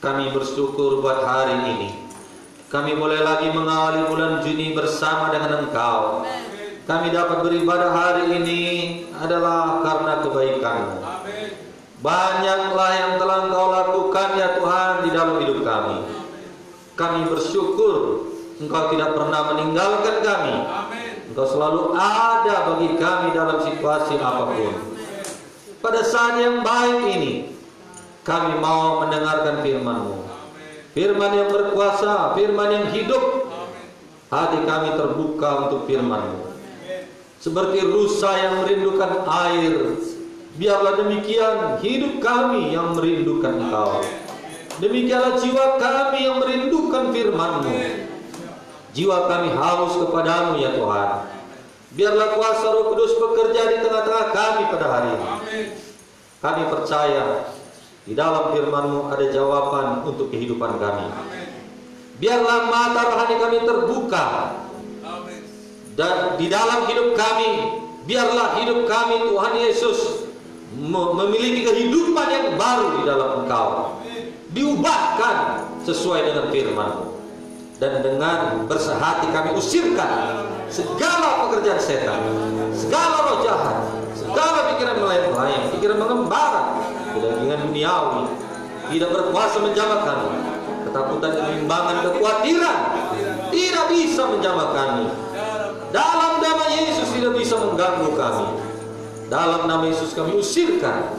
kami bersyukur buat hari ini. Kami boleh lagi mengawali bulan Juni bersama dengan Engkau. Kami dapat beribadah hari ini adalah karena kebaikan-Mu. Banyaklah yang telah Engkau lakukan ya Tuhan di dalam hidup kami. Kami bersyukur Engkau tidak pernah meninggalkan kami. Engkau selalu ada bagi kami dalam situasi apapun. Pada saat yang baik ini, kami mau mendengarkan firman-Mu. Firman yang berkuasa, firman yang hidup. Hati kami terbuka untuk firman-Mu. Seperti rusa yang merindukan air, biarlah demikian hidup kami yang merindukan Engkau. Demikianlah jiwa kami yang merindukan firman-Mu. Jiwa kami haus kepadamu ya Tuhan. Biarlah kuasa Roh Kudus bekerja di tengah-tengah kami pada hari ini. Kami percaya di dalam firman-Mu ada jawaban untuk kehidupan kami. Biarlah mata rohani kami terbuka. Dan di dalam hidup kami, biarlah hidup kami Tuhan Yesus memiliki kehidupan yang baru di dalam Engkau. Diubahkan sesuai dengan firman-Mu. Dan dengan bersehati kami usirkan segala pekerjaan setan, segala roh jahat, segala pikiran melayang-layang, pikiran mengembara, kedagingan duniawi, tidak berkuasa menjamah kami. Ketakutan, kebimbangan, kekhawatiran tidak bisa menjamah kami. Dalam nama Yesus tidak bisa mengganggu kami. Dalam nama Yesus kami usirkan.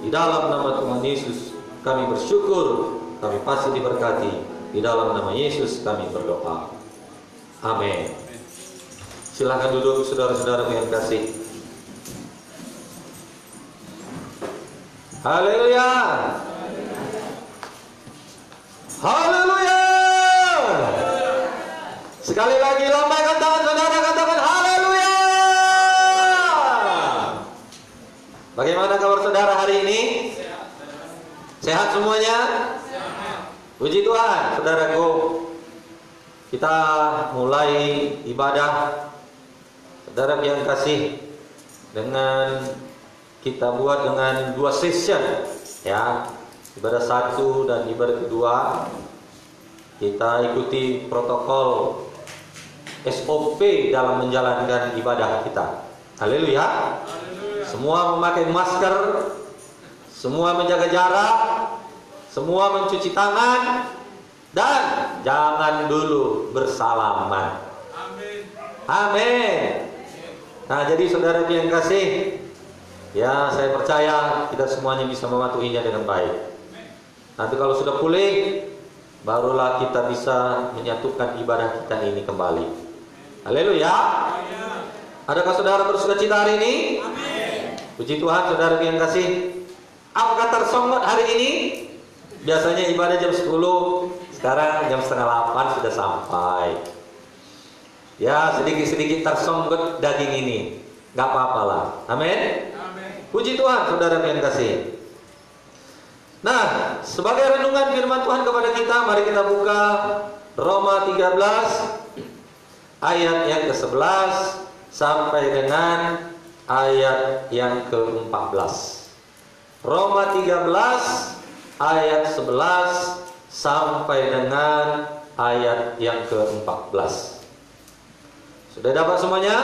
Di dalam nama Tuhan Yesus kami bersyukur, kami pasti diberkati. Di dalam nama Yesus kami berdoa. Amin. Silahkan duduk saudara-saudara yang kasih. Haleluya. Haleluya. Sekali lagi lambaikan tangan saudara, katakan haleluya. Bagaimana kabar saudara hari ini? Sehat semuanya? Puji Tuhan, saudaraku. Kita mulai ibadah, saudara yang kasih, dengan kita buat dengan 2 session, ya. Ibadah 1 dan ibadah kedua. Kita ikuti protokol SOP dalam menjalankan ibadah kita. Haleluya. Semua memakai masker, semua menjaga jarak, semua mencuci tangan, dan jangan dulu bersalaman. Amin. Nah, jadi saudara yang kasih, ya saya percaya kita semuanya bisa mematuhinya dengan baik. Nanti kalau sudah pulih, barulah kita bisa menyatukan ibadah kita ini kembali. Haleluya. Adakah saudara bersukacita hari ini? Puji Tuhan, saudara yang kasih. Apakah tersongot hari ini? Biasanya ibadah jam 10, sekarang jam setengah 8 sudah sampai. Ya, sedikit-sedikit tersonggok daging ini, gak apa-apa lah. Amin. Puji Tuhan, saudara yang kasih. Nah, sebagai renungan firman Tuhan kepada kita, mari kita buka Roma 13 ayat yang ke-11 sampai dengan ayat yang ke-14. Roma 13 ayat 11 sampai dengan ayat yang ke-14. Sudah dapat semuanya?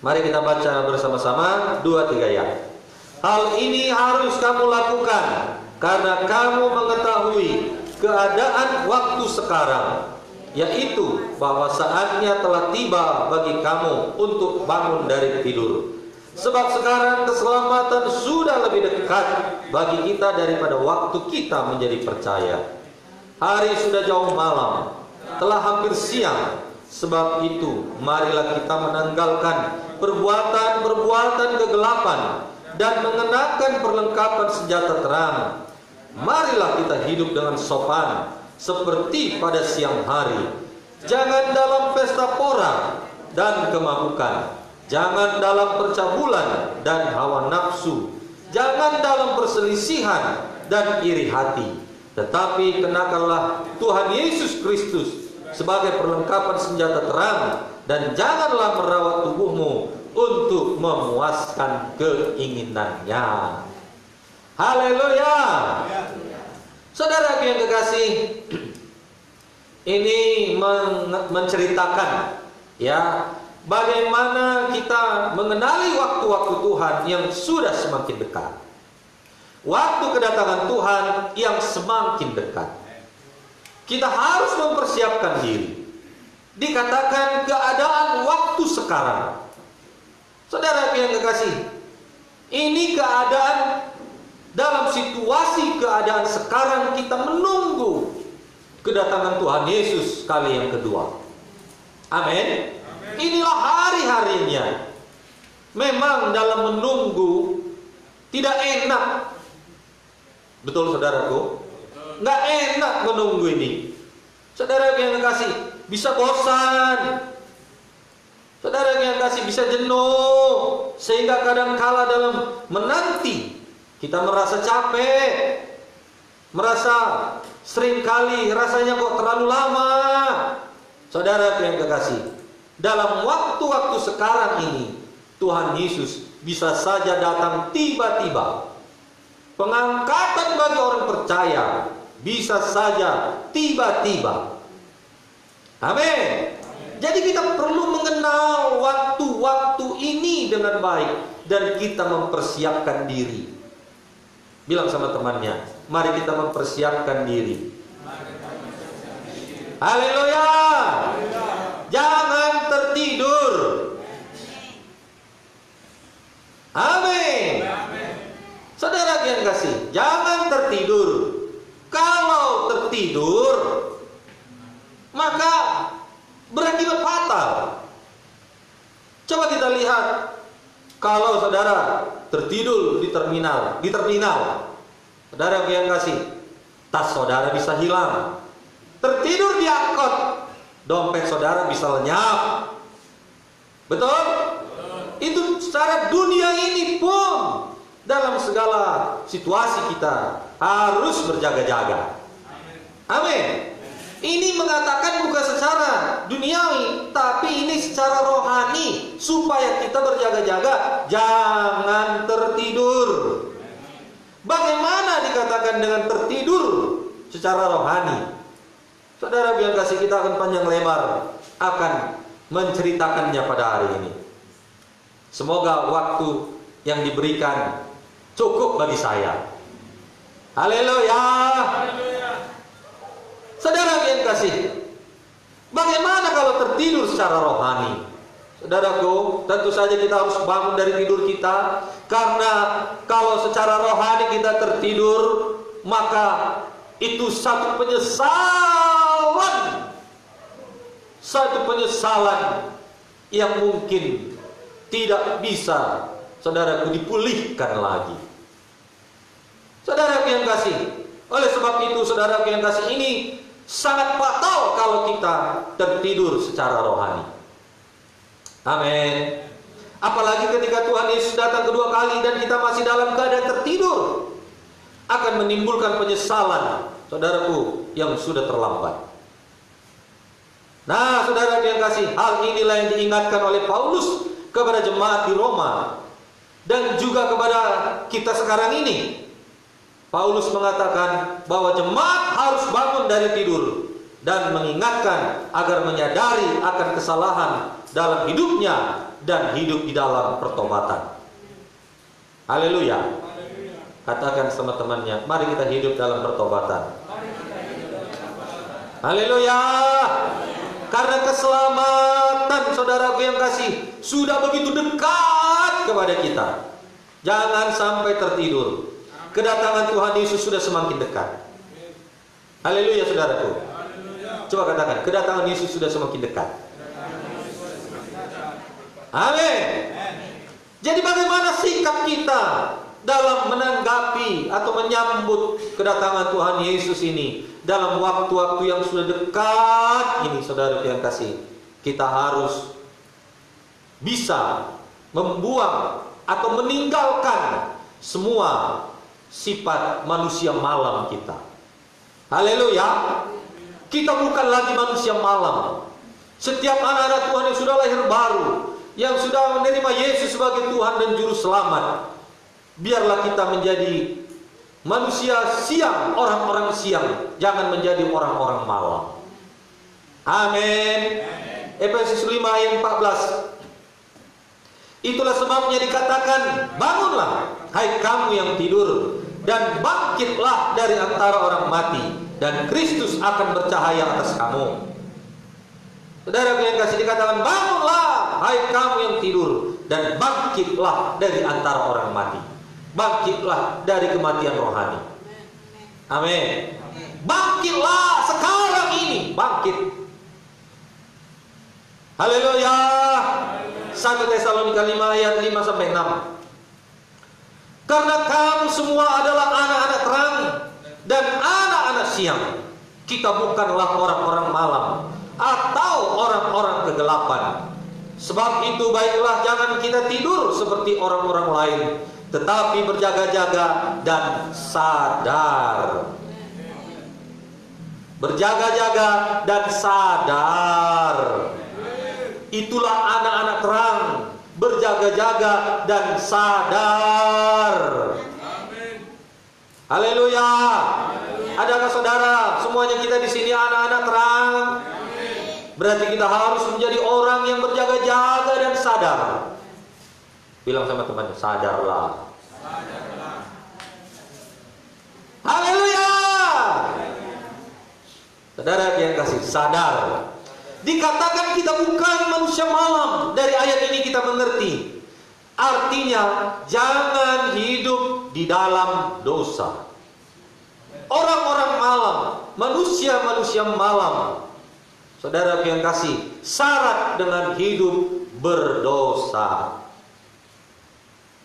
Mari kita baca bersama-sama 2-3 ayat. Hal ini harus kamu lakukan karena kamu mengetahui keadaan waktu sekarang, yaitu bahwa saatnya telah tiba bagi kamu untuk bangun dari tidur. Sebab sekarang keselamatan sudah lebih dekat bagi kita daripada waktu kita menjadi percaya. Hari sudah jauh malam, telah hampir siang. Sebab itu marilah kita menanggalkan perbuatan-perbuatan kegelapan dan mengenakan perlengkapan senjata terang. Marilah kita hidup dengan sopan seperti pada siang hari. Jangan dalam pesta pora dan kemabukan. Jangan dalam percabulan dan hawa nafsu. Jangan dalam perselisihan dan iri hati. Tetapi kenakanlah Tuhan Yesus Kristus sebagai perlengkapan senjata terang. Dan janganlah merawat tubuhmu untuk memuaskan keinginannya. Haleluya. Saudara yang kekasih, ini menceritakan ya bagaimana kita mengenali waktu-waktu Tuhan yang sudah semakin dekat. Waktu kedatangan Tuhan yang semakin dekat. Kita harus mempersiapkan diri. Dikatakan keadaan waktu sekarang. Saudara yang kekasih, ini keadaan dalam situasi keadaan sekarang kita menunggu kedatangan Tuhan Yesus kali yang kedua. Amin. Inilah hari-harinya. Memang dalam menunggu tidak enak. Betul saudaraku? Nggak enak menunggu ini. Saudara yang kasih, bisa bosan. Saudara yang kasih, bisa jenuh. Sehingga kadang-kala dalam menanti kita merasa capek. Merasa seringkali rasanya kok terlalu lama. Saudara yang kekasih, dalam waktu-waktu sekarang ini Tuhan Yesus bisa saja datang tiba-tiba. Pengangkatan bagi orang percaya bisa saja tiba-tiba. Amin. Jadi kita perlu mengenal waktu-waktu ini dengan baik dan kita mempersiapkan diri. Bilang sama temannya, mari kita mempersiapkan diri. Haleluya. Jangan tertidur. Amin. Saudara yang kasih, jangan tertidur. Kalau tertidur, maka berakibat fatal. Coba kita lihat, kalau saudara tertidur di terminal, saudara yang kasih, tas saudara bisa hilang. Tertidur di angkot, dompet saudara bisa lenyap. Betul? Itu secara dunia ini pun dalam segala situasi kita harus berjaga-jaga. Amin. Ini mengatakan bukan secara duniawi, tapi ini secara rohani, supaya kita berjaga-jaga, jangan tertidur. Bagaimana dikatakan dengan tertidur secara rohani? Saudara biar kasih, kita akan panjang lebar akan menceritakannya pada hari ini. Semoga waktu yang diberikan cukup bagi saya. Haleluya. Saudara yang kasih, bagaimana kalau tertidur secara rohani? Saudaraku, tentu saja kita harus bangun dari tidur kita, karena kalau secara rohani kita tertidur, maka itu satu penyesalan yang mungkin tidak bisa saudaraku dipulihkan lagi. Saudara yang kasih, oleh sebab itu saudara yang kasih, ini sangat fatal kalau kita tertidur secara rohani. Amin. Apalagi ketika Tuhan Yesus datang kedua kali dan kita masih dalam keadaan tertidur, akan menimbulkan penyesalan saudaraku yang sudah terlambat. Nah, saudara yang kasih, hal inilah yang diingatkan oleh Paulus kepada jemaat di Roma dan juga kepada kita sekarang ini. Paulus mengatakan bahwa jemaat harus bangun dari tidur dan mengingatkan agar menyadari akan kesalahan dalam hidupnya dan hidup di dalam pertobatan. Haleluya. Katakan sama temannya, mari kita hidup dalam pertobatan. Haleluya. Karena keselamatan saudaraku yang kasih sudah begitu dekat kepada kita. Jangan sampai tertidur. Kedatangan Tuhan Yesus sudah semakin dekat. Haleluya saudaraku. Coba katakan, kedatangan Yesus sudah semakin dekat. Amin. Jadi bagaimana sikap kita dalam menanggapi atau menyambut kedatangan Tuhan Yesus ini dalam waktu-waktu yang sudah dekat ini, saudara yang kasih, kita harus bisa membuang atau meninggalkan semua sifat manusia malam kita. Haleluya. Kita bukan lagi manusia malam. Setiap anak-anak Tuhan yang sudah lahir baru, yang sudah menerima Yesus sebagai Tuhan dan Juru Selamat, biarlah kita menjadi manusia siang, orang-orang siang, jangan menjadi orang-orang malam. Amin. Efesus 5 ayat 14. Itulah sebabnya dikatakan, bangunlah hai kamu yang tidur, dan bangkitlah dari antara orang mati, dan Kristus akan bercahaya atas kamu. Saudara yang kasih, dikatakan, bangunlah hai kamu yang tidur, dan bangkitlah dari antara orang mati. Bangkitlah dari kematian rohani. Amin. Bangkitlah sekarang ini, bangkit. Haleluya. 1 Tesalonika 5 ayat 5 sampai 6. Karena kamu semua adalah anak-anak terang dan anak-anak siang. Kita bukanlah orang-orang malam atau orang-orang kegelapan. Sebab itu baiklah jangan kita tidur seperti orang-orang lain, tetapi berjaga-jaga dan sadar. Berjaga-jaga dan sadar. Itulah anak-anak terang, berjaga-jaga dan sadar. Haleluya. Adakah saudara, semuanya kita di sini anak-anak terang? Berarti kita harus menjadi orang yang berjaga-jaga dan sadar. Bilang sama temannya, sadarlah. Haleluya. Saudara yang kasih, sadar. Dikatakan kita bukan manusia malam. Dari ayat ini kita mengerti, artinya jangan hidup di dalam dosa. Orang-orang malam, manusia-manusia malam, saudara yang kasih, syarat dengan hidup berdosa.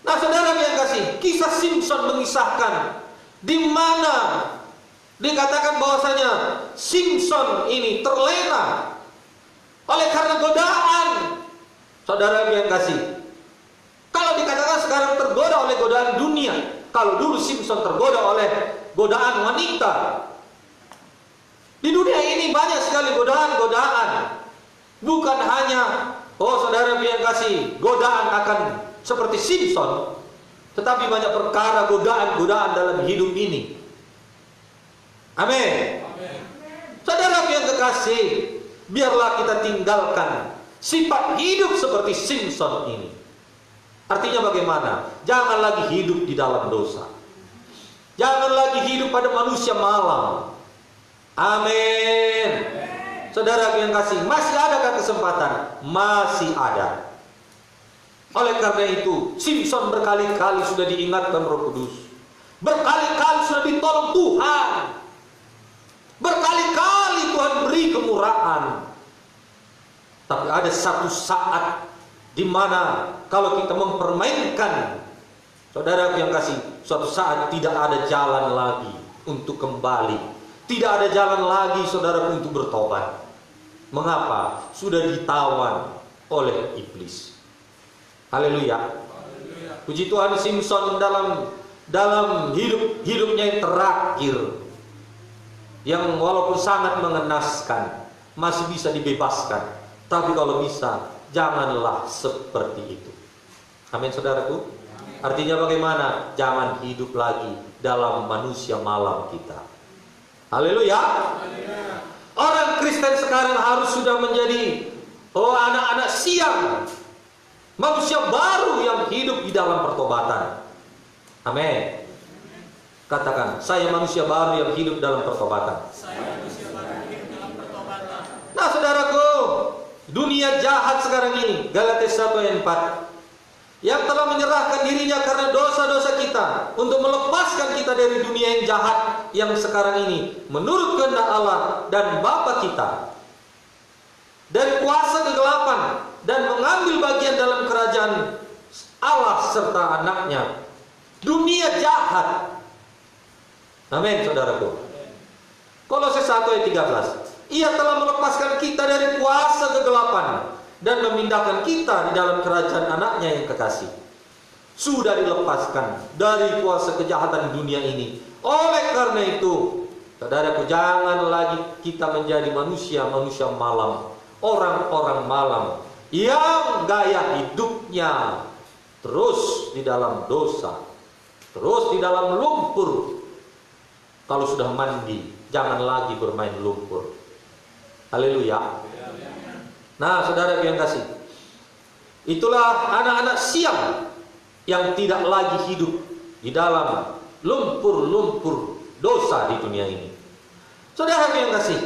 Nah saudara yang kasih, kisah Simpson mengisahkan di mana dikatakan bahwasanya Simpson ini terlena oleh karena godaan. Saudara yang kasih, kalau dikatakan sekarang tergoda oleh godaan dunia, kalau dulu Simpson tergoda oleh godaan wanita. Di dunia ini banyak sekali godaan-godaan. Bukan hanya, oh saudara yang kasih, godaan akan seperti Simpson, tetapi banyak perkara godaan-godaan dalam hidup ini. Amin. Saudara yang kekasih, biarlah kita tinggalkan sifat hidup seperti Simpson ini. Artinya bagaimana? Jangan lagi hidup di dalam dosa. Jangan lagi hidup pada manusia malam. Amin. Saudara yang kasih, masih adakah kesempatan? Masih ada. Oleh karena itu, Simpson berkali-kali sudah diingatkan Roh Kudus. Berkali-kali sudah ditolong Tuhan. Berkali-kali Tuhan beri kemurahan. Tapi ada satu saat di mana kalau kita mempermainkan, saudara yang kasih, suatu saat tidak ada jalan lagi untuk kembali. Tidak ada jalan lagi saudara untuk bertobat. Mengapa? Sudah ditawan oleh iblis. Haleluya. Puji Tuhan, Simpson dalam hidupnya yang terakhir, yang walaupun sangat mengenaskan, masih bisa dibebaskan. Tapi kalau bisa, janganlah seperti itu. Amin saudaraku. Artinya bagaimana? Jangan hidup lagi dalam manusia malam kita. Haleluya. Orang Kristen sekarang harus sudah menjadi anak-anak siang, manusia baru yang hidup di dalam pertobatan. Amin. Katakan, saya manusia baru yang hidup dalam pertobatan. Nah saudaraku, dunia jahat sekarang ini, Galatia 1 ayat 4, yang telah menyerahkan dirinya karena dosa-dosa kita untuk melepaskan kita dari dunia yang jahat yang sekarang ini, menurut kehendak Allah dan Bapa kita, dari kuasa kegelapan, dan mengambil bagian dalam kerajaan Allah serta anaknya. Dunia jahat. Amin saudaraku. Kolose 1 ayat 13, Ia telah melepaskan kita dari kuasa kegelapan dan memindahkan kita di dalam kerajaan anaknya yang kekasih. Sudah dilepaskan dari kuasa kejahatan dunia ini. Oleh karena itu, saudaraku, jangan lagi kita menjadi manusia-manusia malam, orang-orang malam yang gaya hidupnya terus di dalam dosa, terus di dalam lumpur, Kalau sudah mandi, jangan lagi bermain lumpur. Haleluya. Nah, saudara yang kasih, itulah anak-anak siang yang tidak lagi hidup di dalam lumpur-lumpur dosa di dunia ini. Saudara yang kasih,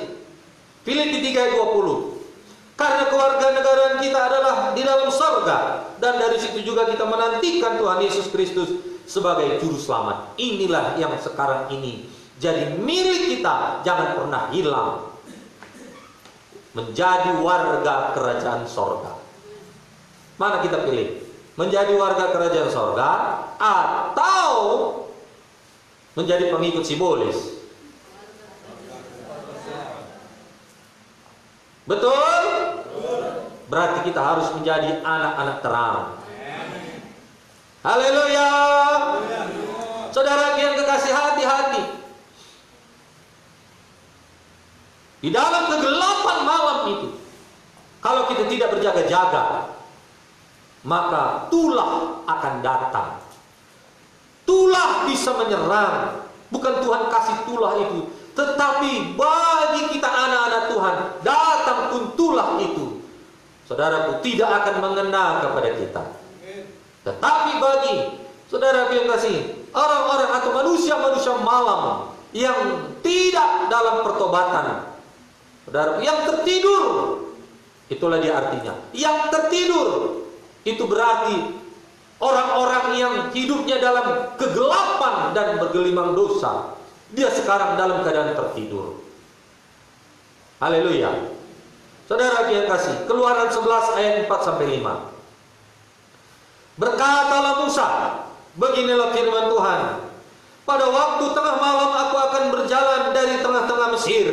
Filipi 3:20, karena kewarganegaraan kita adalah di dalam sorga, dan dari situ juga kita menantikan Tuhan Yesus Kristus sebagai juru selamat. Inilah yang sekarang ini jadi milik kita, jangan pernah hilang. Menjadi warga kerajaan sorga. Mana kita pilih? Menjadi warga kerajaan sorga atau menjadi pengikut simbolis? Betul? Berarti kita harus menjadi anak-anak terang. Haleluya. Saudara yang kekasih, hati-hati. Di dalam kegelapan malam itu, kalau kita tidak berjaga-jaga, maka tulah akan datang. Tulah bisa menyerang. Bukan Tuhan kasih tulah itu, tetapi bagi kita anak-anak Tuhan, datang pun tulah itu, saudaraku, tidak akan mengena kepada kita. Tetapi bagi saudara yang kasih, orang-orang atau manusia-manusia malam yang tidak dalam pertobatan, saudara, yang tertidur, itulah dia artinya. Yang tertidur itu berarti orang-orang yang hidupnya dalam kegelapan dan bergelimang dosa. Dia sekarang dalam keadaan tertidur. Haleluya. Saudara yang kasih, Keluaran 11 ayat 4-5. Berkatalah Musa, beginilah firman Tuhan, pada waktu tengah malam aku akan berjalan dari tengah-tengah Mesir.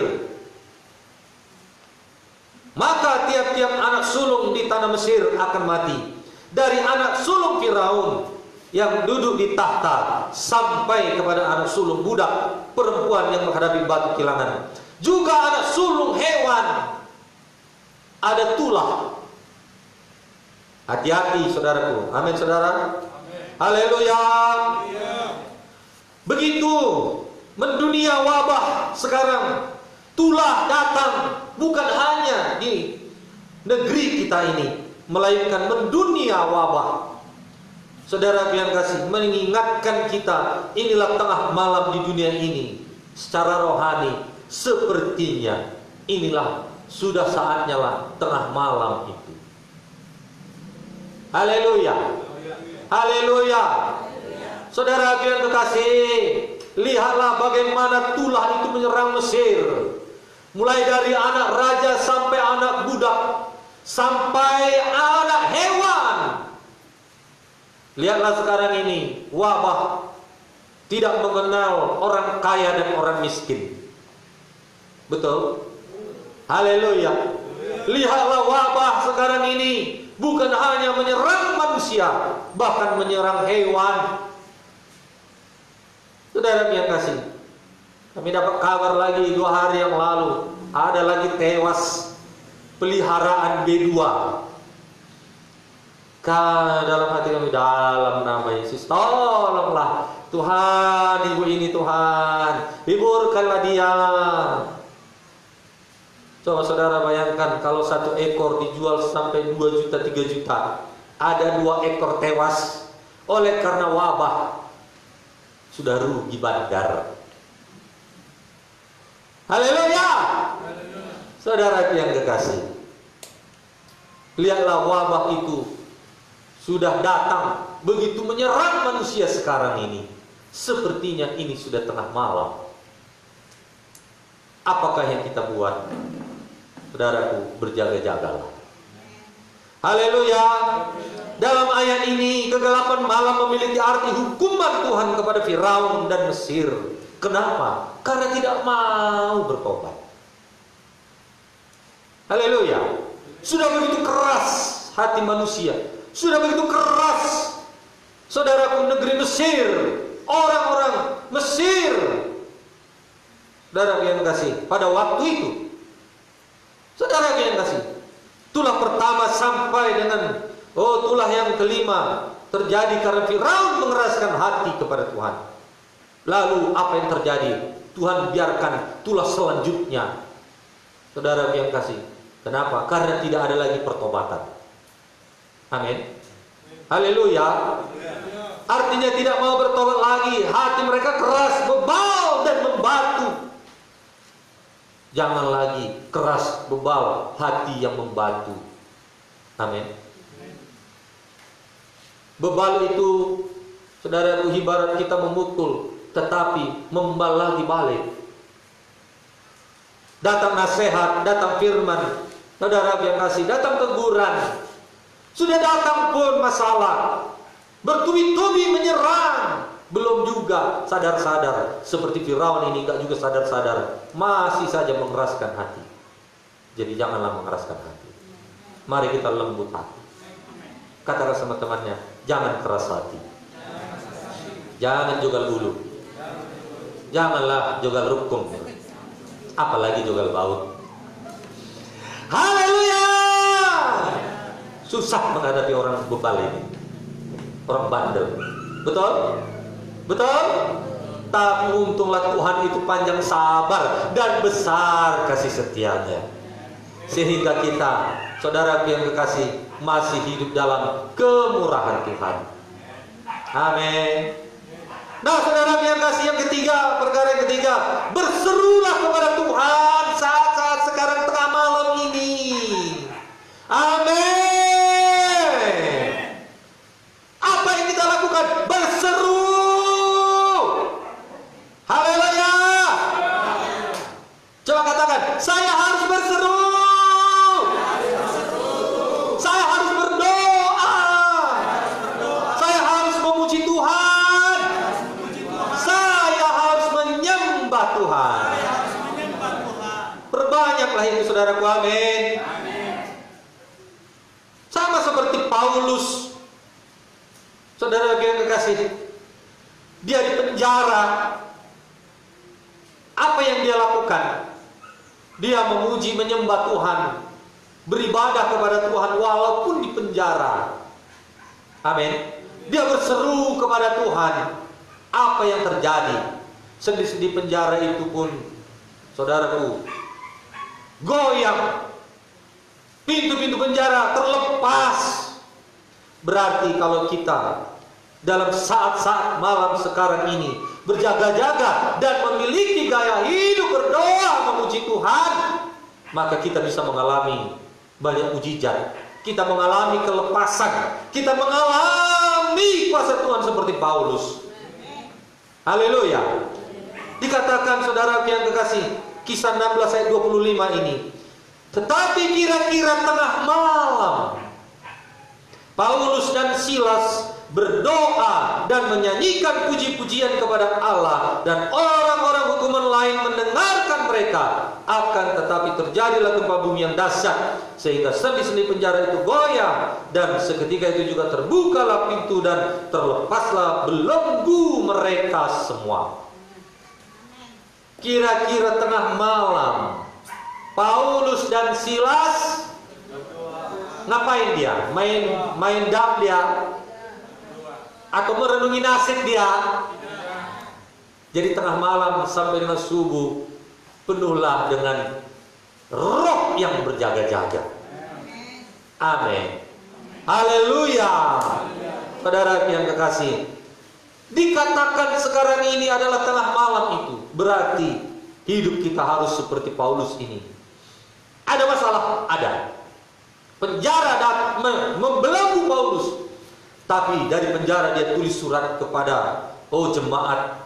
Maka tiap-tiap anak sulung di tanah Mesir akan mati, dari anak sulung Firaun yang duduk di tahta sampai kepada anak sulung budak perempuan yang menghadapi batu kilangan, juga anak sulung hewan. Ada tulah. Hati-hati saudaraku. Amin saudara. Haleluya. Begitu mendunia wabah sekarang, tulah datang bukan hanya di negeri kita ini, melainkan mendunia wabah. Saudara yang kasih, mengingatkan kita, inilah tengah malam di dunia ini. Secara rohani, sepertinya inilah sudah saatnya lah tengah malam itu. Haleluya. Haleluya. Saudara yang kekasih, lihatlah bagaimana tulah itu menyerang Mesir. Mulai dari anak raja sampai anak budak, sampai anak hewan. Lihatlah sekarang ini, wabah tidak mengenal orang kaya dan orang miskin. Betul? Haleluya. Lihatlah wabah sekarang ini bukan hanya menyerang manusia, bahkan menyerang hewan. Saudara yang kasih, kami dapat kabar lagi 2 hari yang lalu, ada lagi tewas peliharaan B2. Dalam hati kami, dalam nama Yesus, tolonglah Tuhan, ibu ini Tuhan, hiburkanlah dia. Coba saudara bayangkan kalau 1 ekor dijual sampai 2 juta, 3 juta, ada 2 ekor tewas oleh karena wabah, sudah rugi bandar. Haleluya. Saudara yang kekasih, lihatlah wabah itu sudah datang, begitu menyerang manusia sekarang ini. Sepertinya ini sudah tengah malam. Apakah yang kita buat? Saudaraku, berjaga-jagalah. Haleluya. Dalam ayat ini, kegelapan malam memiliki arti hukuman Tuhan kepada Firaun dan Mesir. Kenapa? Karena tidak mau bertobat. Haleluya. Sudah begitu keras hati manusia, sudah begitu keras, saudaraku, negeri Mesir, orang-orang Mesir. Saudara yang kasih, pada waktu itu, saudara yang kasih, tulah pertama sampai dengan tulah yang kelima terjadi karena Firaun mengeraskan hati kepada Tuhan. Lalu apa yang terjadi? Tuhan biarkan itulah selanjutnya. Saudara yang kasih, kenapa? Karena tidak ada lagi pertobatan. Amin. Haleluya. Artinya tidak mau bertobat lagi. Hati mereka keras, bebal dan membatu. Jangan lagi keras, bebal, hati yang membatu. Amin. Bebal itu, saudara, ibarat kita memukul, tetapi membal lagi balik. Datang nasihat, datang firman, saudara yang kasih, datang teguran. Sudah datang pun masalah, bertubi-tubi menyerang, belum juga sadar-sadar. Seperti Firaun ini gak juga sadar-sadar, masih saja mengeraskan hati. Jadi janganlah mengeraskan hati. Mari kita lembut hati. Katakan sama temannya, jangan keras hati. Jangan jogal bulu. Janganlah jogal rukun. Apalagi jogal baut. Haleluya. Susah menghadapi orang bebal ini, orang bandel. Betul? Betul? Tapi untunglah Tuhan itu panjang sabar dan besar kasih setianya, sehingga kita, saudara yang kekasih, masih hidup dalam kemurahan Tuhan. Amin. Nah, saudara yang kasih, yang ketiga, perkara yang ketiga, berserulah kepada Tuhan saat-saat sekarang tengah malam ini. Amin. Apa yang kita lakukan? Berseru. Haleluya. Coba katakan, saya harus berseru. Saya harus berdoa. Saya harus memuji Tuhan. Saya harus menyembah Tuhan. Perbanyaklah itu, saudaraku. Amin. Sama seperti Paulus, saudara yang kekasih, dia di penjara. Apa yang dia lakukan? Dia memuji, menyembah Tuhan, beribadah kepada Tuhan walaupun di penjara. Amin. Dia berseru kepada Tuhan. Apa yang terjadi? Sendi-sendi penjara itu pun, saudaraku, goyang. Pintu-pintu penjara terlepas. Berarti kalau kita dalam saat-saat malam sekarang ini berjaga-jaga dan memiliki gaya hidup berdoa memuji Tuhan, maka kita bisa mengalami banyak mujizat. Kita mengalami kelepasan. Kita mengalami kuasa Tuhan seperti Paulus. Haleluya. Dikatakan, saudara yang kekasih, Kisah 16 ayat 25 ini, tetapi kira-kira tengah malam, Paulus dan Silas berdoa dan menyanyikan puji-pujian kepada Allah, dan orang-orang hukuman lain mendengarkan mereka. Akan tetapi terjadilah gempa bumi yang dahsyat, sehingga sendi-sendi penjara itu goyah, dan seketika itu juga terbukalah pintu dan terlepaslah belenggu mereka semua. Kira-kira tengah malam, Paulus dan Silas ngapain dia? Main dam dia? Atau merenungi nasib dia? Jadi tengah malam sampai dengan subuh penuhlah dengan roh yang berjaga-jaga. Amin. Haleluya. Saudara yang kekasih, dikatakan sekarang ini adalah tengah malam itu, berarti hidup kita harus seperti Paulus ini. Ada masalah? Ada. Penjara membelenggu Paulus, tapi dari penjara dia tulis surat kepada jemaat,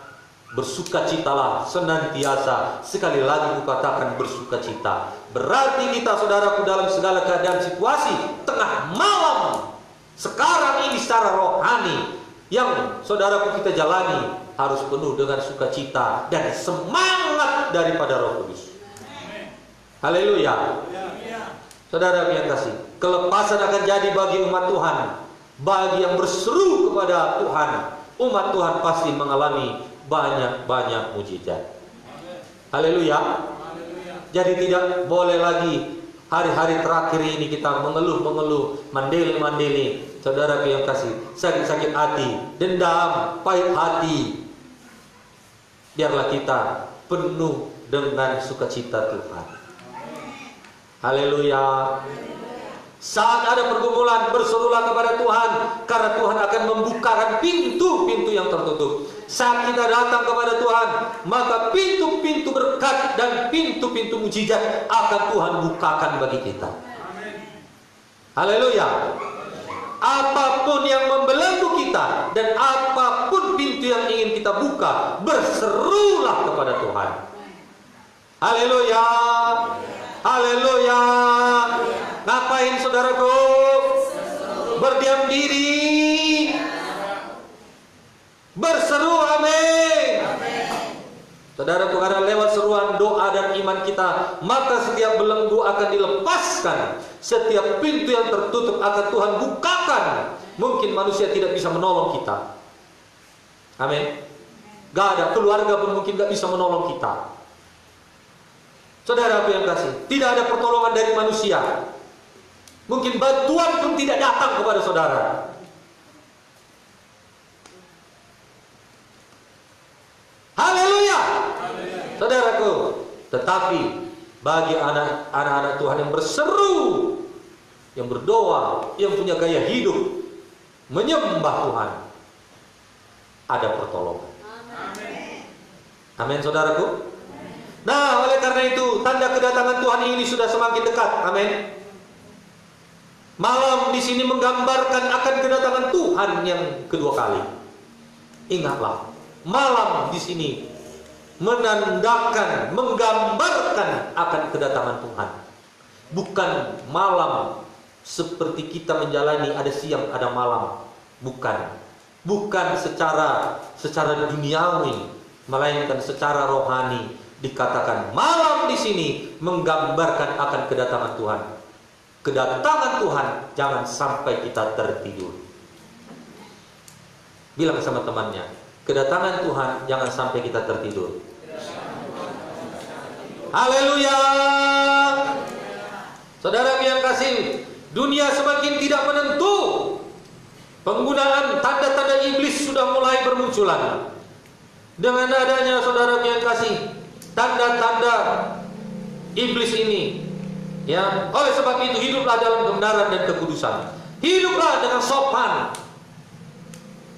bersukacitalah senantiasa. Sekali lagi kukatakan bersukacita. Berarti kita, saudaraku, dalam segala keadaan situasi tengah malam sekarang ini secara rohani yang saudaraku kita jalani harus penuh dengan sukacita dan semangat daripada Roh Kudus. Haleluya. Saudara yang kasih, kelepasan akan jadi bagi umat Tuhan. Bagi yang berseru kepada Tuhan, umat Tuhan pasti mengalami banyak-banyak mujizat. Haleluya. Jadi tidak boleh lagi hari-hari terakhir ini kita mengeluh-mengeluh, mandeli-mandeli. Saudara yang kasih, sakit-sakit hati, dendam, pahit hati. Biarlah kita penuh dengan sukacita Tuhan. Haleluya. Saat ada pergumulan, berserulah kepada Tuhan, karena Tuhan akan membukakan pintu-pintu yang tertutup. Saat kita datang kepada Tuhan, maka pintu-pintu berkat dan pintu-pintu mujizat akan Tuhan bukakan bagi kita. Haleluya. Apapun yang membelenggu kita dan apapun pintu yang ingin kita buka, berserulah kepada Tuhan. Haleluya. Haleluya. Ngapain saudaraku? Berdiam diri. Berseru, amin. Saudaraku, karena lewat seruan doa dan iman kita, maka setiap belenggu akan dilepaskan. Setiap pintu yang tertutup akan Tuhan bukakan. Mungkin manusia tidak bisa menolong kita. Amin. Gak ada keluarga pun mungkin gak bisa menolong kita. Saudaraku yang kasih, tidak ada pertolongan dari manusia. Mungkin bantuan pun tidak datang kepada saudara. Haleluya. Saudaraku, tetapi bagi anak-anak Tuhan yang berseru, yang berdoa, yang punya gaya hidup menyembah Tuhan, ada pertolongan. Amin, saudaraku. Nah, oleh karena itu, tanda kedatangan Tuhan ini sudah semakin dekat. Amin. Malam di sini menggambarkan akan kedatangan Tuhan yang kedua kali. Ingatlah, malam di sini menandakan, menggambarkan akan kedatangan Tuhan. Bukan malam seperti kita menjalani ada siang, ada malam. Bukan secara duniawi, melainkan secara rohani. Dikatakan malam di sini menggambarkan akan kedatangan Tuhan. Kedatangan Tuhan jangan sampai kita tertidur. Bilang sama temannya, kedatangan Tuhan jangan sampai kita tertidur. Haleluya. Saudara yang kasih, dunia semakin tidak menentu. Penggunaan tanda-tanda iblis sudah mulai bermunculan. Dengan adanya saudara yang kasih, tanda-tanda iblis ini, ya, oleh sebab itu hiduplah dalam kebenaran dan kekudusan. Hiduplah dengan sopan.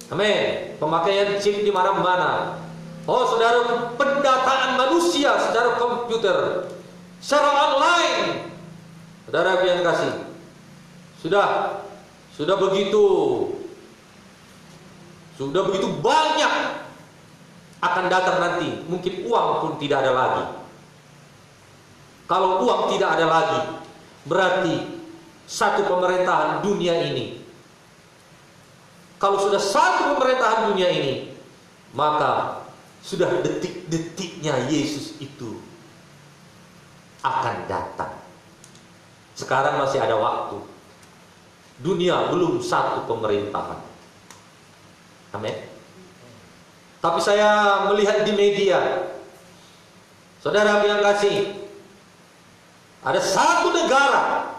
Amin. Pemakaian chip di mana-mana. Oh, saudara, pendataan manusia secara komputer, secara online. Saudara yang kasih, sudah begitu banyak akan datang nanti, mungkin uang pun tidak ada lagi. Kalau uang tidak ada lagi, berarti satu pemerintahan dunia ini. Kalau sudah satu pemerintahan dunia ini, maka sudah detik-detiknya Yesus itu akan datang. Sekarang masih ada waktu. Dunia belum satu pemerintahan. Amin. Tapi saya melihat di media, saudara yang kasih, ada satu negara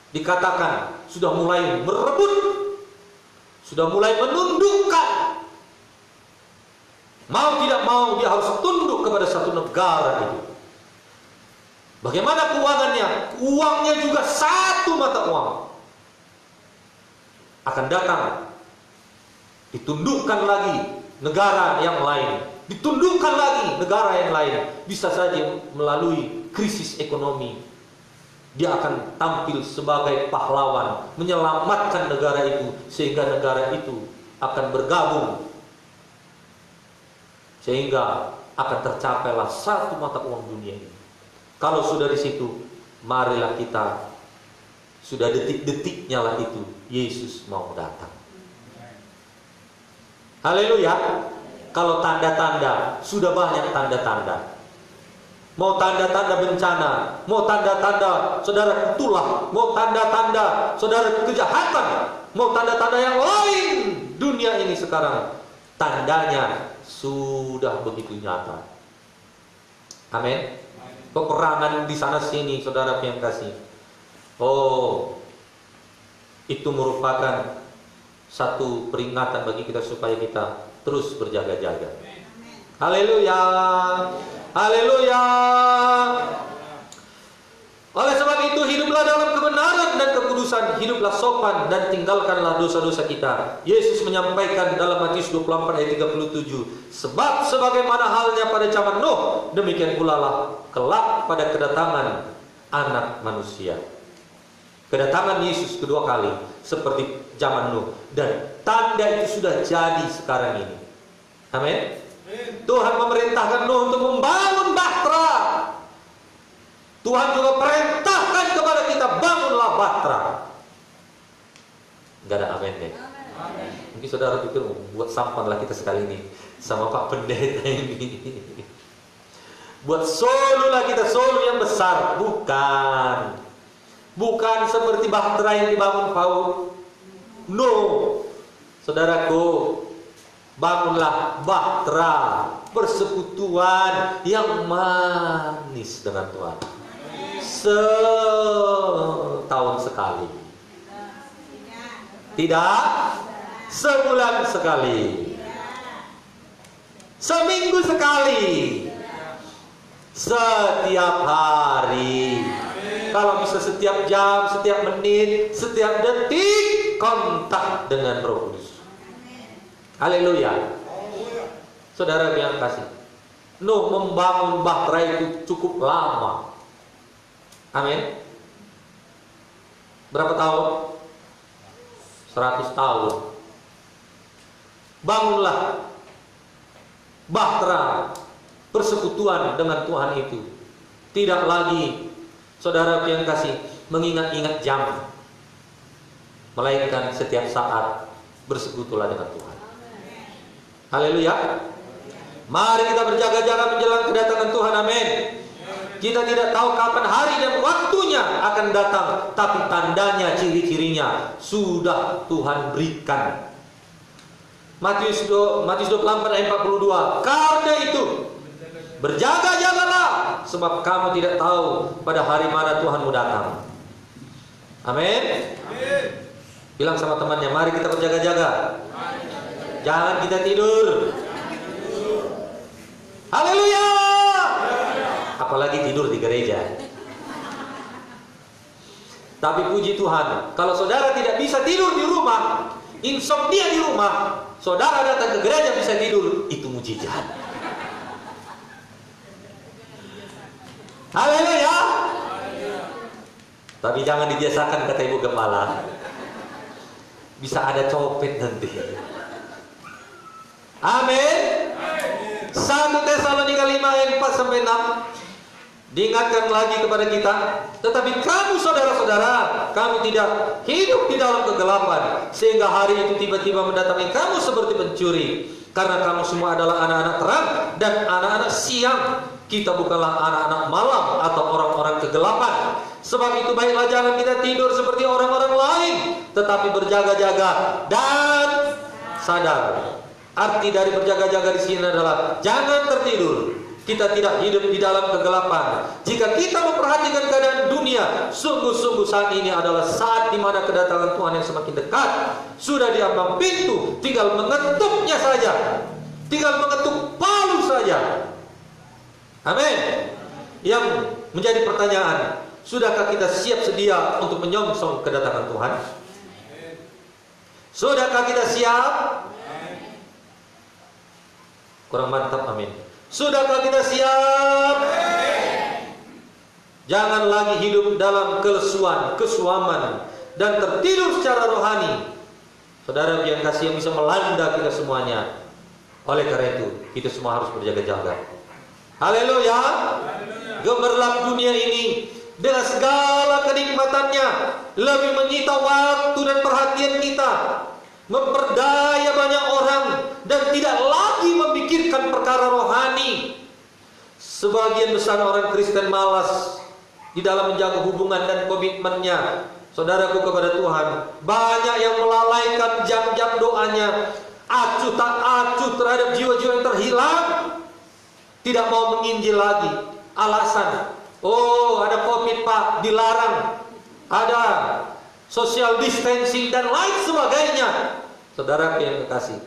dikatakan sudah mulai merebut, sudah mulai menundukkan. Mau tidak mau dia harus tunduk kepada satu negara itu. Bagaimana keuangannya? Uangnya juga satu mata uang. Akan datang, ditundukkan lagi negara yang lain, ditundukkan lagi negara yang lain. Bisa saja melalui krisis ekonomi, dia akan tampil sebagai pahlawan, menyelamatkan negara itu, sehingga negara itu akan bergabung, sehingga akan tercapailah satu mata uang dunia ini. Kalau sudah di situ, marilah kita, sudah detik-detiknya lah itu, Yesus mau datang. Haleluya. Kalau tanda-tanda, sudah banyak tanda-tanda. Mau tanda-tanda bencana, mau tanda-tanda saudara itulah, mau tanda-tanda saudara kejahatan, mau tanda-tanda yang lain. Dunia ini sekarang tandanya sudah begitu nyata. Amin. Peperangan di sana sini, saudara yang kasih. Oh, itu merupakan satu peringatan bagi kita supaya kita terus berjaga-jaga. Haleluya. Haleluya. Oleh sebab itu hiduplah dalam kebenaran dan kekudusan, hiduplah sopan dan tinggalkanlah dosa-dosa kita. Yesus menyampaikan dalam Matius 24 ayat 37, sebab sebagaimana halnya pada zaman Nuh, demikian pula lah kelak pada kedatangan Anak Manusia. Kedatangan Yesus kedua kali seperti zaman Nuh, dan tanda itu sudah jadi sekarang ini. Amin. Tuhan memerintahkan Nuh untuk membangun bahtera. Tuhan juga perintahkan kepada kita, bangunlah bahtera. Enggak ada amin deh. Mungkin saudara pikir, buat sampan lah kita sekali ini sama Pak Pendeta ini. Buat solo lah kita, solo yang besar. Bukan. Bukan seperti bahtera yang dibangun Paul. No. Saudaraku, bangunlah bahtera, persekutuan yang manis dengan Tuhan. Setahun sekali, tidak sebulan sekali, seminggu sekali, setiap hari. Kalau bisa setiap jam, setiap menit, setiap detik kontak dengan Roh Kudus. Haleluya. Saudara yang kasih, Nuh membangun bahtera itu cukup lama. Amin. Berapa tahun? 100 tahun. Bangunlah bahtera, persekutuan dengan Tuhan itu. Tidak lagi, saudara yang kasih, mengingat-ingat jam, melainkan setiap saat bersekutulah dengan Tuhan. Haleluya. Mari kita berjaga-jaga menjelang kedatangan Tuhan. Amin. Kita tidak tahu kapan hari dan waktunya akan datang, tapi tandanya, ciri-cirinya sudah Tuhan berikan. Matius 24 ayat 42. Karena itu berjaga-jagalah, sebab kamu tidak tahu pada hari mana Tuhanmu datang. Amin. Bilang sama temannya, mari kita berjaga-jaga. Jangan kita tidur. Haleluya. Apalagi tidur di gereja. Tapi puji Tuhan, kalau saudara tidak bisa tidur di rumah, insomnia di rumah, saudara datang ke gereja bisa tidur, itu mujizat. Haleluya. Tapi jangan dibiasakan, kata Ibu Gembala. Bisa ada copet nanti. Amin. 1 Tesalonika 5 ayat 4-6. Diingatkan lagi kepada kita, tetapi kamu saudara-saudara, kamu tidak hidup di dalam kegelapan, sehingga hari itu tiba-tiba mendatangi kamu seperti pencuri. Karena kamu semua adalah anak-anak terang dan anak-anak siang. Kita bukanlah anak-anak malam atau orang-orang kegelapan. Sebab itu baiklah jangan kita tidur seperti orang-orang lain, tetapi berjaga-jaga dan sadar. Arti dari berjaga-jaga di sini adalah jangan tertidur. Kita tidak hidup di dalam kegelapan. Jika kita memperhatikan keadaan dunia, sungguh-sungguh saat ini adalah saat di mana kedatangan Tuhan yang semakin dekat. Sudah di ambang pintu, tinggal mengetuknya saja, tinggal mengetuk palu saja. Amin. Yang menjadi pertanyaan, sudahkah kita siap sedia untuk menyongsong kedatangan Tuhan? Sudahkah kita siap? Kurang mantap, amin. Sudahkah kita siap? Jangan lagi hidup dalam kelesuan, kesuaman, dan tertidur secara rohani. Saudara yang kasih, yang bisa melanda kita semuanya. Oleh karena itu, kita semua harus berjaga-jaga. Haleluya. Gemerlap dunia ini dengan segala kenikmatannya lebih menyita waktu dan perhatian kita, memperdaya banyak orang, dan tidak lagi memikirkan perkara rohani. Sebagian besar orang Kristen malas di dalam menjaga hubungan dan komitmennya, saudaraku, kepada Tuhan. Banyak yang melalaikan jam-jam doanya, acuh tak acuh terhadap jiwa-jiwa yang terhilang, tidak mau menginjil lagi. Alasan, oh ada COVID Pak, dilarang, ada social distancing dan lain sebagainya. Saudara yang kekasih,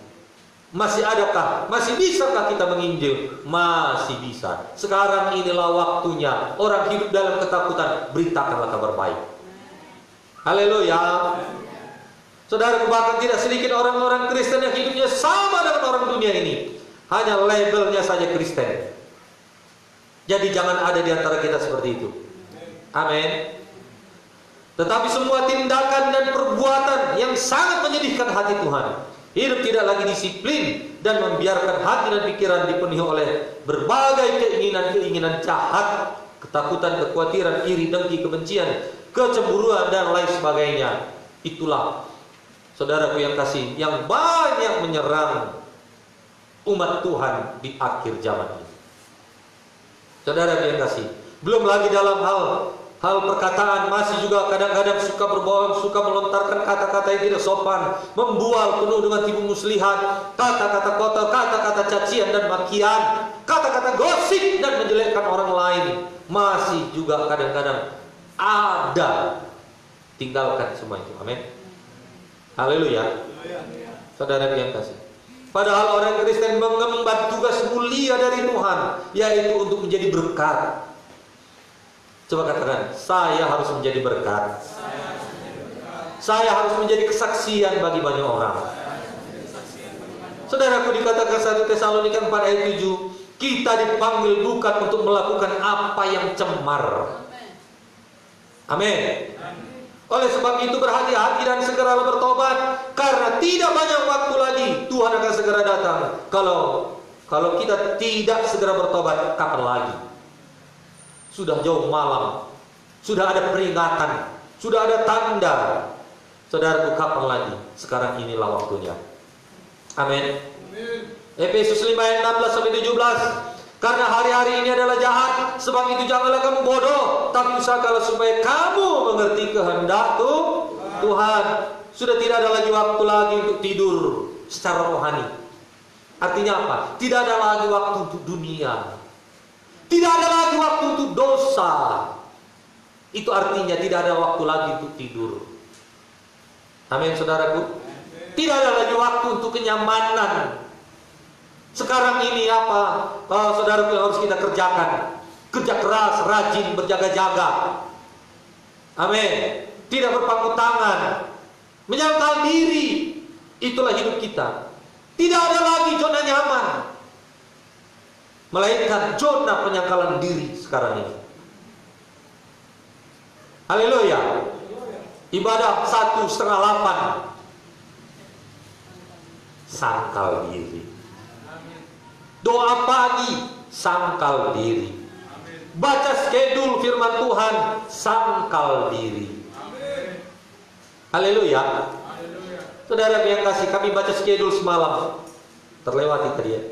Masih adakah? Masih bisakah kita menginjil? Masih bisa. Sekarang inilah waktunya. Orang hidup dalam ketakutan, beritakanlah kabar baik. Haleluya. Saudara, bahkan tidak sedikit orang-orang Kristen yang hidupnya sama dengan orang dunia ini. Hanya labelnya saja Kristen. Jadi jangan ada di antara kita seperti itu. Amin. Tetapi semua tindakan dan perbuatan yang sangat menyedihkan hati Tuhan. Hidup tidak lagi disiplin dan membiarkan hati dan pikiran dipenuhi oleh berbagai keinginan-keinginan jahat, ketakutan, kekhawatiran, iri, dengki, kebencian, kecemburuan, dan lain sebagainya. Itulah, saudaraku yang kasih, yang banyak menyerang umat Tuhan di akhir zaman ini. Saudaraku yang kasih, belum lagi dalam hal perkataan, masih juga kadang-kadang suka berbohong, suka melontarkan kata-kata yang tidak sopan, membual penuh dengan tipu muslihat, kata-kata kotor, kata-kata cacian dan makian, kata-kata gosip dan menjelekkan orang lain. Masih juga kadang-kadang ada. Tinggalkan semua itu. Amin. Haleluya. Saudara yang kasih, padahal orang Kristen mengemban tugas mulia dari Tuhan, yaitu untuk menjadi berkat. Coba katakan, saya harus menjadi berkat. Saya harus menjadi kesaksian bagi banyak orang. Saudaraku, dikatakan 1 Tesalonika 4 ayat 7, kita dipanggil bukan untuk melakukan apa yang cemar. Amin. Oleh sebab itu berhati-hati dan segeralah bertobat, karena tidak banyak waktu lagi Tuhan akan segera datang. Kalau kita tidak segera bertobat, kapan lagi? Sudah jauh malam, sudah ada peringatan, sudah ada tanda. Saudaraku, kapan lagi? Sekarang inilah waktunya. Amin. Efesus 5 ayat 16 sampai 17. Karena hari-hari ini adalah jahat, sebab itu janganlah kamu bodoh, tapi usahakanlah supaya kamu mengerti kehendak Tuhan. Sudah tidak ada lagi waktu lagi untuk tidur secara rohani. Artinya apa? Tidak ada lagi waktu untuk dunia. Tidak ada lagi waktu untuk dosa. Itu artinya tidak ada waktu lagi untuk tidur. Amin, saudaraku. Tidak ada lagi waktu untuk kenyamanan. Sekarang ini apa, saudaraku, yang harus kita kerjakan? Kerja keras, rajin, berjaga-jaga. Amin. Tidak berpangku tangan, menyangkal diri. Itulah hidup kita. Tidak ada lagi zona nyaman, melainkan zona penyangkalan diri sekarang ini. Haleluya. Ibadah 7:30, sangkal diri. Doa pagi, sangkal diri. Baca skedul firman Tuhan, sangkal diri. Haleluya. Saudara yang kasih, kami baca skedul semalam, terlewati tadi ya.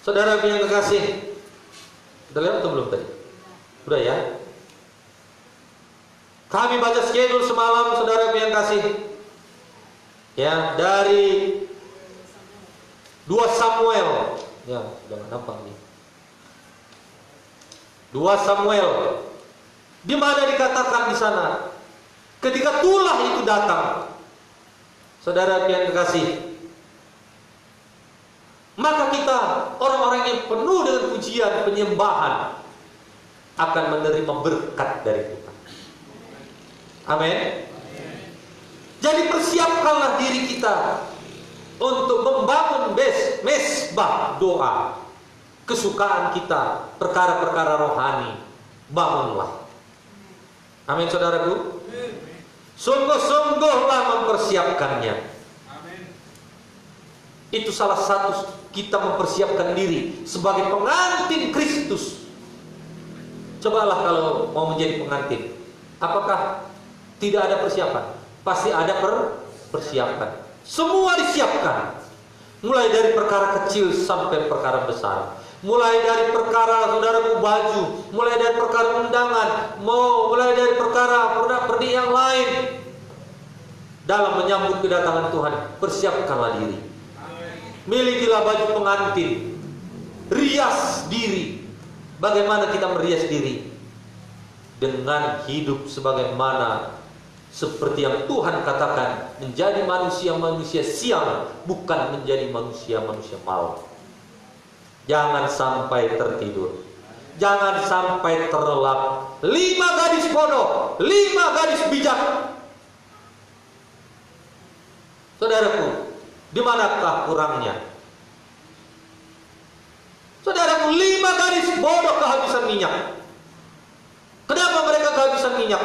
Saudara yang kasih, udah lewat atau belum tadi? Udah ya. Kami baca skedul semalam, saudara yang kasih, ya, dari 2 Samuel. Ya, udah nampak nih. 2 Samuel. Di mana dikatakan di sana, ketika tulah itu datang, saudara yang kekasih, maka kita, orang-orang yang penuh dengan pujian, penyembahan, akan menerima berkat dari Tuhan. Amin. Jadi persiapkanlah diri kita untuk membangun mesbah doa, kesukaan kita, perkara-perkara rohani. Bangunlah. Amin, saudaraku. Sungguh-sungguhlah mempersiapkannya. Itu salah satu kita mempersiapkan diri sebagai pengantin Kristus. Cobalah kalau mau menjadi pengantin, apakah tidak ada persiapan? Pasti ada persiapan. Semua disiapkan, mulai dari perkara kecil sampai perkara besar. Mulai dari perkara, saudaraku, baju, mulai dari perkara undangan, mulai dari perkara perdi yang lain. Dalam menyambut kedatangan Tuhan, persiapkanlah diri. Milikilah baju pengantin, rias diri. Bagaimana kita merias diri? Dengan hidup sebagaimana Seperti yang Tuhan katakan, menjadi manusia-manusia siang, bukan menjadi manusia-manusia malam. Jangan sampai tertidur. Jangan sampai terlelap. 5 gadis bodoh, 5 gadis bijak. Saudaraku, di manakah kurangnya? Saudaraku, 5 gadis bodoh kehabisan minyak. Kenapa mereka kehabisan minyak?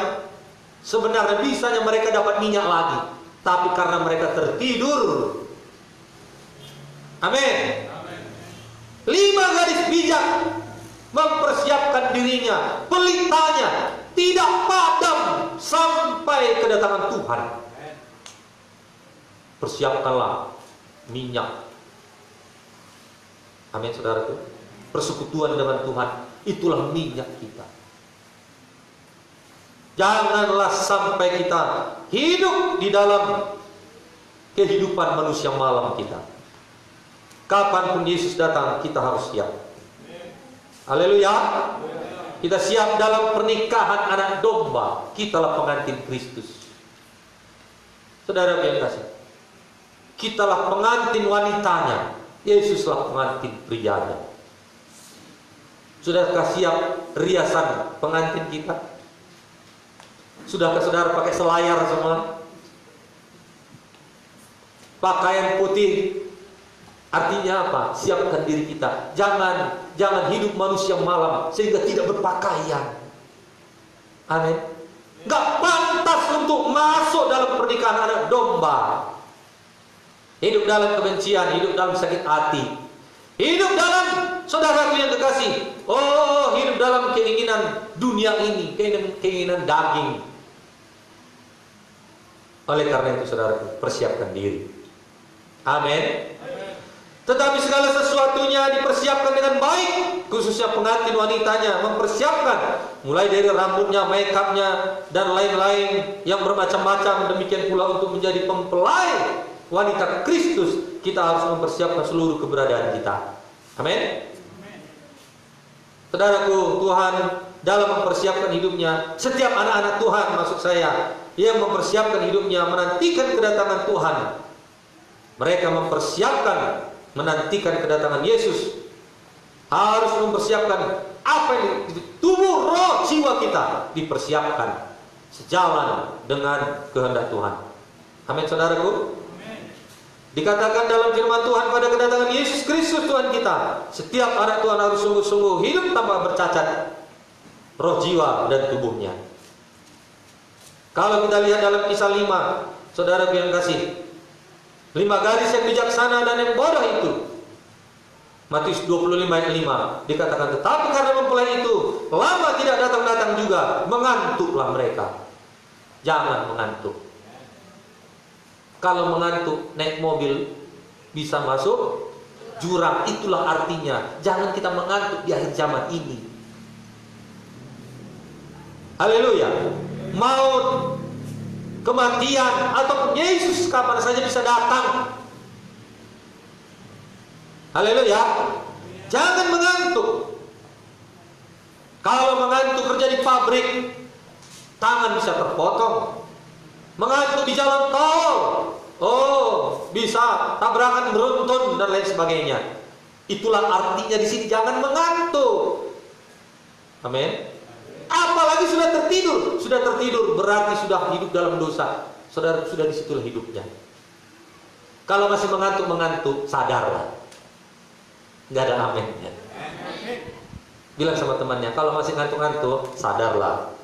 Sebenarnya bisanya mereka dapat minyak lagi, tapi karena mereka tertidur. Amin. 5 gadis bijak mempersiapkan dirinya, pelitanya tidak padam sampai kedatangan Tuhan. Persiapkanlah minyak. Amin, saudaraku. Persekutuan dengan Tuhan, itulah minyak kita. Janganlah sampai kita hidup di dalam kehidupan manusia malam kita. Kapanpun Yesus datang, kita harus siap. Haleluya. Kita siap dalam pernikahan anak domba. Kitalah pengantin Kristus. Saudara yang kasih, kitalah pengantin wanitanya. Yesuslah pengantin prianya. Sudahkah siap riasan pengantin kita? Sudahkah saudara pakai selayar semua? Pakaian putih. Artinya apa? Siapkan diri kita. Jangan hidup manusia malam sehingga tidak berpakaian. Amin. Gak pantas untuk masuk dalam pernikahan anak domba. Hidup dalam kebencian, hidup dalam sakit hati, hidup dalam, saudaraku yang kekasih, hidup dalam keinginan dunia ini, keinginan daging. Oleh karena itu, saudaraku, persiapkan diri. Amin. Tetapi segala sesuatunya dipersiapkan dengan baik, khususnya pengantin wanitanya mempersiapkan, mulai dari rambutnya, make-upnya, dan lain-lain yang bermacam-macam. Demikian pula untuk menjadi mempelai wanita Kristus, kita harus mempersiapkan seluruh keberadaan kita. Amin. Saudaraku, Tuhan dalam mempersiapkan hidupnya, setiap anak-anak Tuhan, maksud saya, yang mempersiapkan hidupnya, menantikan kedatangan Tuhan. Mereka mempersiapkan, menantikan kedatangan Yesus. Harus mempersiapkan apa yang di tubuh, roh, jiwa kita dipersiapkan sejalan dengan kehendak Tuhan. Amin, saudaraku. Dikatakan dalam firman Tuhan pada kedatangan Yesus Kristus Tuhan kita, setiap anak Tuhan harus sungguh-sungguh hidup tanpa bercacat, roh, jiwa, dan tubuhnya. Kalau kita lihat dalam Kisah 5, saudaraku yang kasih, 5 gadis yang bijaksana dan yang bodoh itu, Matius 25 ayat 5, dikatakan, tetapi karena mempelai itu lama tidak datang-datang juga, mengantuklah mereka. Jangan mengantuk. Kalau mengantuk naik mobil bisa masuk jurang. Itulah artinya jangan kita mengantuk di akhir zaman ini. Haleluya. Maut, kematian, ataupun Yesus kapan saja bisa datang. Haleluya. Jangan mengantuk. Kalau mengantuk kerja di pabrik, tangan bisa terpotong. Mengantuk di jalan tol, bisa tabrakan beruntun dan lain sebagainya. Itulah artinya di sini, jangan mengantuk. Amin. Apalagi sudah tertidur berarti sudah hidup dalam dosa. Saudara, sudah disitulah hidupnya. Kalau masih mengantuk, sadarlah. Nggak ada aminnya. Bilang sama temannya, kalau masih ngantuk-ngantuk, sadarlah.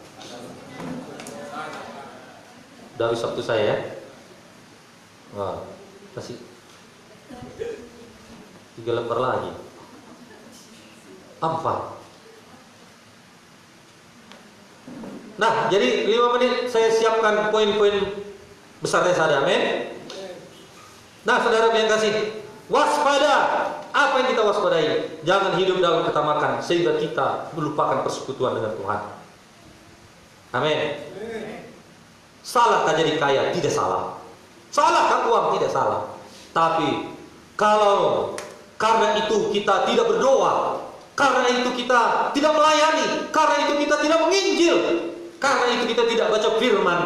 Udah habis waktu saya. Wah, masih 3 lembar lagi. 4. Nah, jadi 5 menit saya siapkan poin-poin besarnya saja. Amin. Nah, saudara yang kasih, waspada. Apa yang kita waspadai? Jangan hidup dalam ketamakan sehingga kita melupakan persekutuan dengan Tuhan. Amin. Salahkah jadi kaya? Tidak salah. Salahkah uang? Tidak salah. Tapi kalau karena itu kita tidak berdoa, karena itu kita tidak melayani, karena itu kita tidak menginjil, karena itu kita tidak baca firman,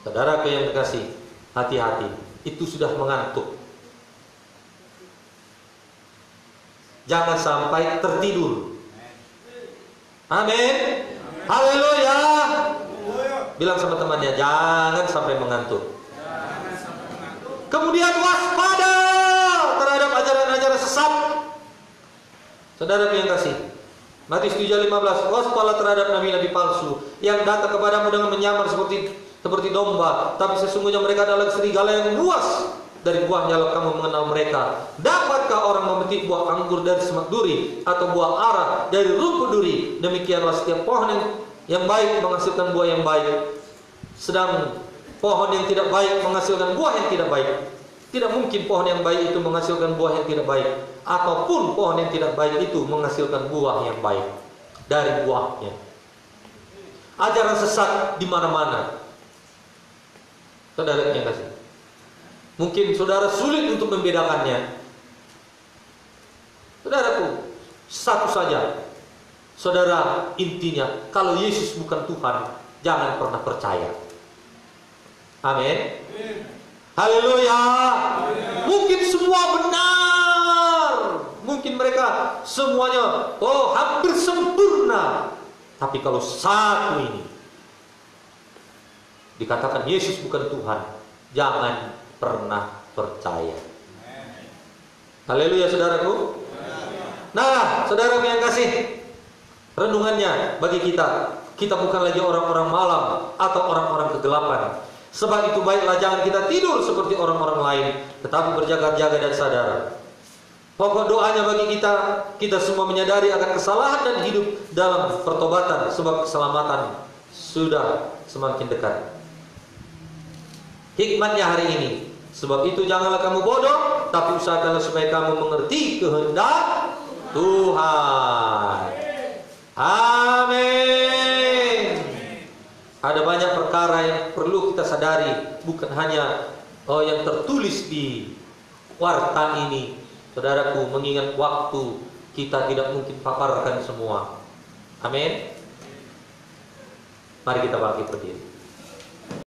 Saudaraku yang kekasih, hati-hati, itu sudah mengantuk. Jangan sampai tertidur. Amin. Haleluya. Bilang sama temannya, jangan sampai mengantuk. Kemudian waspada terhadap ajaran-ajaran sesat. Saudara yang kasih, Matius 7:15, waspada terhadap nabi-nabi palsu yang datang kepadamu dengan menyamar seperti domba, tapi sesungguhnya mereka adalah serigala yang buas. Dari buahnya lah kamu mengenal mereka. Dapatkah orang memetik buah anggur dari semak duri, atau buah ara dari rumput duri? Demikianlah setiap pohon yang baik menghasilkan buah yang baik, sedang pohon yang tidak baik menghasilkan buah yang tidak baik. Tidak mungkin pohon yang baik itu menghasilkan buah yang tidak baik, ataupun pohon yang tidak baik itu menghasilkan buah yang baik dari buahnya. Ajaran sesat di mana-mana. Saudara yang kasih, mungkin saudara sulit untuk membedakannya. Saudaraku, satu saja. Saudara, intinya, kalau Yesus bukan Tuhan, jangan pernah percaya. Amin. Haleluya. Mungkin semua benar. Mungkin mereka semuanya, hampir sempurna. Tapi kalau satu ini dikatakan Yesus bukan Tuhan, jangan pernah percaya. Haleluya, saudaraku. Nah, saudaraku yang kasih, renungannya bagi kita bukan lagi orang-orang malam atau orang-orang kegelapan. Sebab itu baiklah jangan kita tidur seperti orang-orang lain, tetapi berjaga-jaga dan sadar. Pokok doanya bagi kita semua menyadari akan kesalahan dan hidup dalam pertobatan, sebab keselamatan sudah semakin dekat. Hikmatnya hari ini, sebab itu janganlah kamu bodoh, tapi usahakanlah supaya kamu mengerti kehendak Tuhan. Amin. Ada banyak perkara yang perlu kita sadari, bukan hanya yang tertulis di warta ini. Saudaraku, mengingat waktu, kita tidak mungkin paparkan semua. Amin. Mari kita bangkit berdiri.